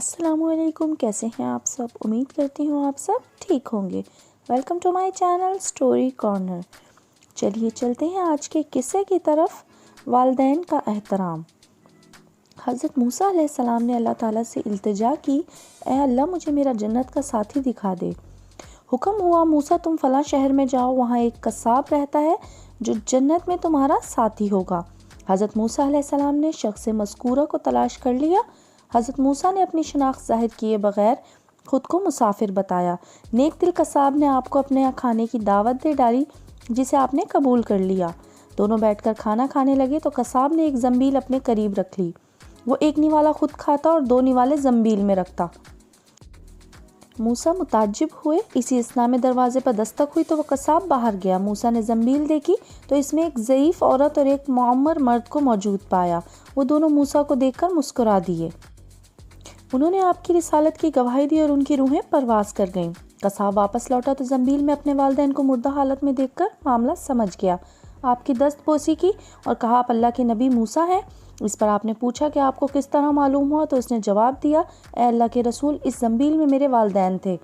السلام علیکم، کیسے ہیں آپ سب؟ امید کرتی ہوں آپ سب ٹھیک ہوں گے۔ Welcome to my channel story corner. چلیے چلتے ہیں آج کے قصے کی طرف، والدین کا احترام۔ حضرت موسیٰ علیہ السلام نے اللہ تعالیٰ سے التجا کی، اے اللہ مجھے میرا جنت کا ساتھی دکھا دے۔ حکم ہوا، موسیٰ تم فلاں شہر میں جاؤ، وہاں ایک قصاب رہتا ہے جو جنت میں تمہارا ساتھی ہوگا۔ حضرت موسیٰ علیہ السلام نے شخص مذکورہ کو تلاش کر لیا۔ حضرت موسیٰ نے اپنی شناخت ظاہر کیے بغیر خود کو مسافر بتایا۔ نیک دل قصاب نے آپ کو اپنے کھانے کی دعوت دے ڈالی جسے آپ نے قبول کر لیا۔ دونوں بیٹھ کر کھانا کھانے لگے تو قصاب نے ایک زنبیل اپنے قریب رکھ لی۔ وہ ایک نوالہ خود کھاتا اور دو نوالے زنبیل میں رکھتا۔ موسیٰ متعجب ہوئے۔ اسی اثنا میں دروازے پر دستک ہوئی تو وہ قصاب باہر گیا۔ موسیٰ نے زنبیل دیکھی تو اس میں ایک ضعیف عورت اور ایک معمر مرد کو موجود پایا۔ وہ دونوں موسیٰ کو دیکھ کر مسکرا دیے۔ انہوں نے آپ کی رسالت کی گواہی دی اور ان کی روحیں پرواز کر گئیں۔ قصاب واپس لوٹا تو زنبیل میں اپنے والدین کو مردہ حالت میں دیکھ کر معاملہ سمجھ گیا۔ آپ کی دست بوسی کی اور کہا، آپ اللہ کے نبی موسیٰ ہیں؟ اس پر آپ نے پوچھا کہ آپ کو کس طرح معلوم ہوا؟ تو اس نے جواب دیا، اے اللہ کے رسول، اس زنبیل میں میرے والدین تھے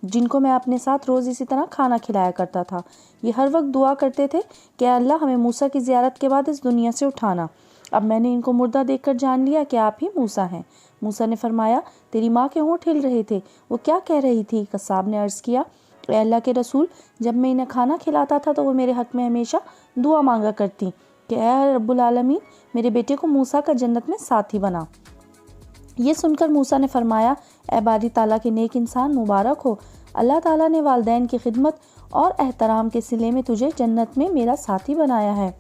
جن کو میں اپنے ساتھ روز اسی طرح کھانا کھلایا کرتا تھا۔ یہ ہر وقت دعا کرتے تھے کہ اے اللہ ہمیں موسیٰ کی زیارت کے بعد اس دنیا سے اٹھانا۔ اب میں نے ان کو مردہ دیکھ کر جان لیا کہ آپ ہی موسیٰ ہیں۔ موسیٰ نے فرمایا، تیری ماں کے ہونٹ ہل رہے تھے، وہ کیا کہہ رہی تھی؟ قصاب نے عرض کیا، اے اللہ کے رسول، جب میں انہیں کھانا کھلاتا تھا تو وہ میرے حق میں ہمیشہ دعا مانگا کرتی کہ اے رب العالمین میرے بیٹے کو موسیٰ کا جنت میں ساتھی بنا۔ یہ سن کر موسیٰ نے فرمایا، اے باری تعالیٰ کے نیک انسان، مبارک ہو، اللہ تعالیٰ نے والدین کی خدمت اور احترام کے صلے میں تجھے جنت میں میرا ساتھی بنایا ہے۔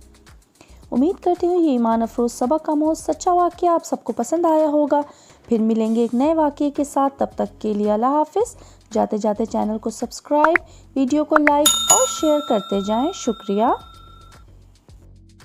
امید کرتی ہوں یہ ایمان افروز سبق کا موز سچا واقعہ آپ سب کو پسند آیا ہوگا۔ پھر ملیں گے ایک نئے واقعے کے ساتھ، تب تک کے لیے اللہ حافظ۔ جاتے جاتے چینل کو سبسکرائب، ویڈیو کو لائک اور شیئر کرتے جائیں۔ شکریہ۔